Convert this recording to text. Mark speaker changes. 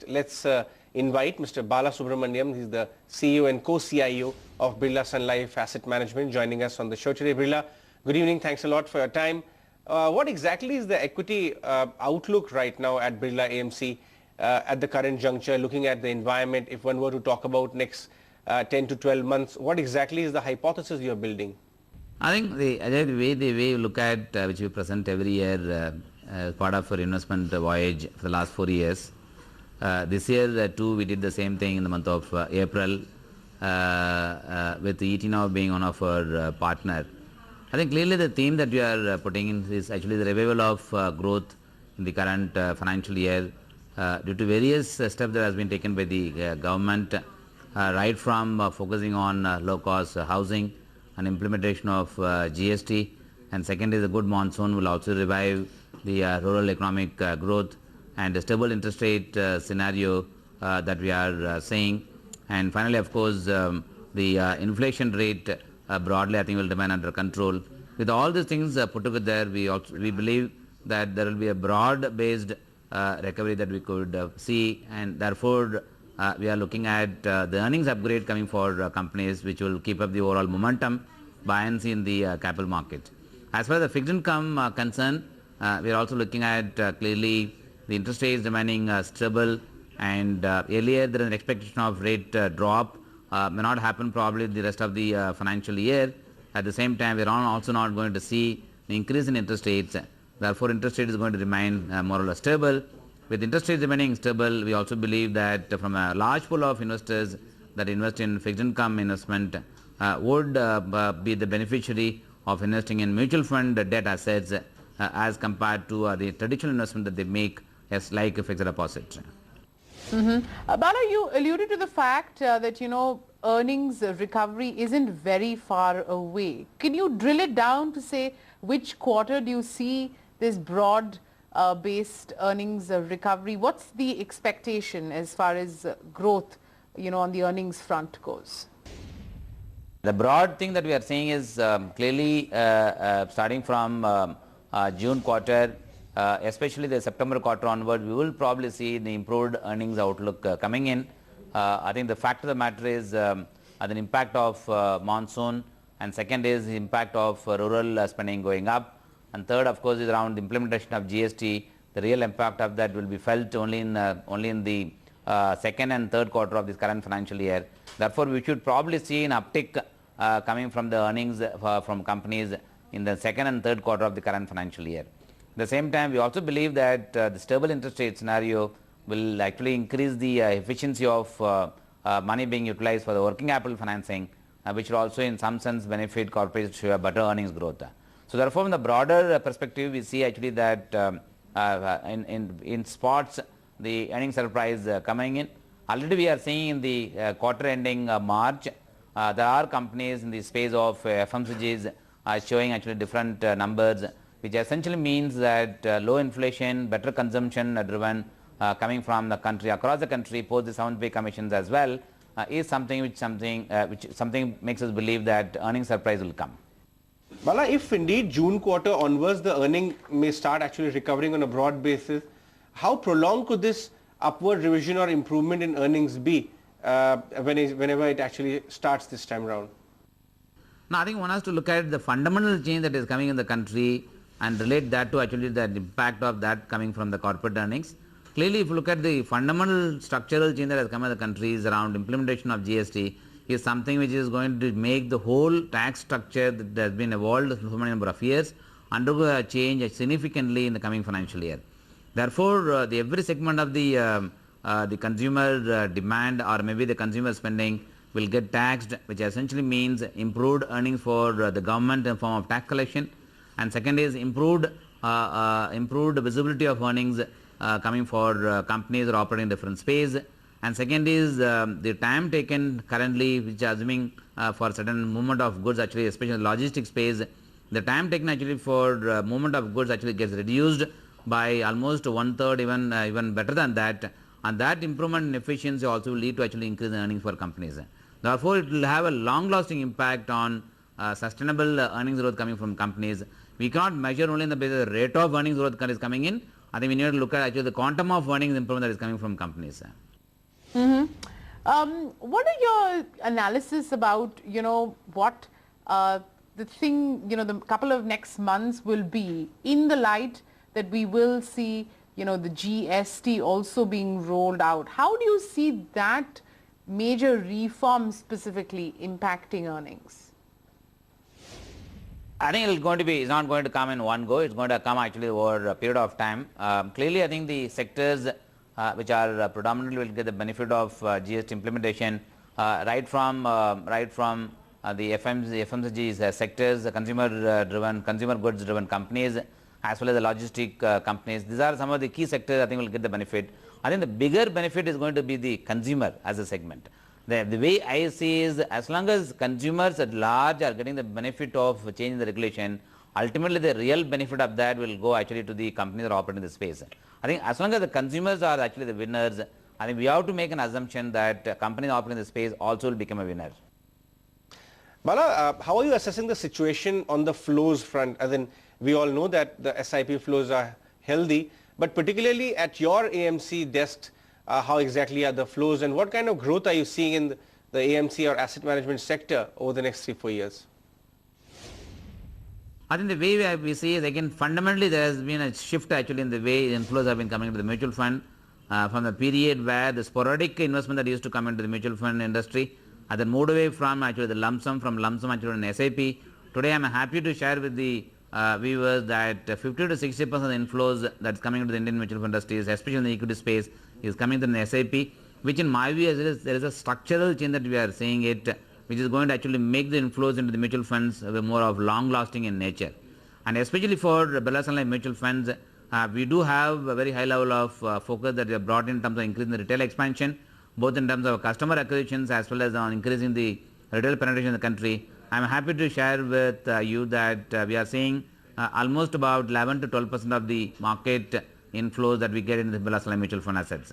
Speaker 1: Let's invite Mr. Balasubramanian. He's the CEO and co-CIO of Birla Sun Life Asset Management, joining us on the show today. Birla, good evening. Thanks a lot for your time. What exactly is the equity outlook right now at Birla AMC at the current juncture, looking at the environment? If one were to talk about next 10 to 12 months, what exactly is the hypothesis you're building?
Speaker 2: I think the way you look at which we present every year as part of our investment voyage for the last 4 years. This year too we did the same thing in the month of April with ET now being one of our partner. I think clearly the theme that we are putting in is actually the revival of growth in the current financial year due to various steps that has been taken by the government, right from focusing on low cost housing and implementation of GST, and second is a good monsoon will also revive the rural economic growth, and a stable interest rate scenario that we are seeing, and finally of course the inflation rate broadly I think will remain under control. With all these things put together, we believe that there will be a broad based recovery that we could see, and therefore we are looking at the earnings upgrade coming for companies which will keep up the overall momentum, buoyancy in the capital market. As far as the fixed income concerned, we are also looking at clearly the interest rates remaining stable, and earlier there is an expectation of rate drop, may not happen probably the rest of the financial year. At the same time, we are also not going to see an increase in interest rates, therefore interest rate is going to remain more or less stable. With interest rates remaining stable, we also believe that from a large pool of investors that invest in fixed income investment would be the beneficiary of investing in mutual fund debt assets as compared to the traditional investment that they make as like a fixed deposit.
Speaker 3: Bala, you alluded to the fact that earnings recovery isn't very far away. Can you drill it down to say which quarter do you see this broad based earnings recovery? What's the expectation as far as growth on the earnings front goes?
Speaker 2: The broad thing that we are seeing is clearly starting from June quarter, especially the September quarter onward, we will probably see the improved earnings outlook coming in. I think the fact of the matter is the impact of monsoon, and second is the impact of rural spending going up, and third of course is around the implementation of GST. The real impact of that will be felt only in the second and third quarter of this current financial year. Therefore, we should probably see an uptick coming from the earnings from companies in the second and third quarter of the current financial year. At the same time, we also believe that the stable interest rate scenario will actually increase the efficiency of money being utilized for the working capital financing, which will also in some sense benefit corporates to have better earnings growth. So therefore, in the broader perspective, we see actually that in spots the earnings surprise coming in. Already we are seeing in the quarter ending March, there are companies in the space of FMCGs showing actually different numbers, which essentially means that low inflation, better consumption driven coming from the country, across the country, post the 7th pay commissions as well, is something which makes us believe that earnings surprise will come.
Speaker 1: Bala, if indeed June quarter onwards the earning may start actually recovering on a broad basis, how prolonged could this upward revision or improvement in earnings be whenever it actually starts this time around?
Speaker 2: Now, I think one has to look at the fundamental change that is coming in the country and relate that to actually the impact of that coming from the corporate earnings. Clearly, if you look at the fundamental structural change that has come in the country is around implementation of GST, is something which is going to make the whole tax structure that has been evolved for so many number of years undergo a change significantly in the coming financial year. Therefore, every segment of the consumer demand or maybe the consumer spending will get taxed, which essentially means improved earnings for the government in form of tax collection, and second is improved visibility of earnings coming for companies that are operating in different space, and second is the time taken currently, which is assuming for certain movement of goods, actually especially in the logistics space, the time taken actually for movement of goods actually gets reduced by almost 1/3, even better than that, and that improvement in efficiency also will lead to actually increase in earnings for companies. Therefore, it will have a long lasting impact on sustainable earnings growth coming from companies. We cannot measure only in the basis of the rate of earnings growth is coming in, I think we need to look at actually the quantum of earnings improvement that is coming from companies.
Speaker 3: What are your analysis about, what the thing, the couple of next months will be in the light that we will see, the GST also being rolled out? How do you see that major reform specifically impacting earnings?
Speaker 2: I think it's not going to come in one go. It's going to come actually over a period of time. Clearly, I think the sectors which are predominantly will get the benefit of GST implementation, right from the FMCG sectors, consumer goods driven companies, as well as the logistic companies. These are some of the key sectors I think will get the benefit. I think the bigger benefit is going to be the consumer as a segment. The way I see is, as long as consumers at large are getting the benefit of changing the regulation, ultimately the real benefit of that will go actually to the companies that are operating in the space. I think as long as the consumers are actually the winners, I think we have to make an assumption that companies operating in the space also will become a winner.
Speaker 1: Bala, how are you assessing the situation on the flows front? As in, we all know that the SIP flows are healthy, but particularly at your AMC desk, how exactly are the flows and what kind of growth are you seeing in the AMC or asset management sector over the next 3-4 years?
Speaker 2: I think the way we see is, again, fundamentally there has been a shift actually in the way inflows have been coming into the mutual fund from the period where the sporadic investment that used to come into the mutual fund industry and then moved away from actually the lump sum actually an SIP. Today I am happy to share with the viewers that 50 to 60% of the inflows that's coming into the Indian mutual fund industry, especially in the equity space, is coming to the SIP, which in my view there is a structural change that we are seeing it, which is going to actually make the inflows into the mutual funds more of long-lasting in nature. And especially for Birla Sun Life mutual funds, we do have a very high level of focus that we have brought in terms of increasing the retail expansion, both in terms of customer acquisitions as well as on increasing the retail penetration in the country. I am happy to share with you that we are seeing almost about 11 to 12% of the market inflows that we get in the Birla Sun Life mutual fund assets.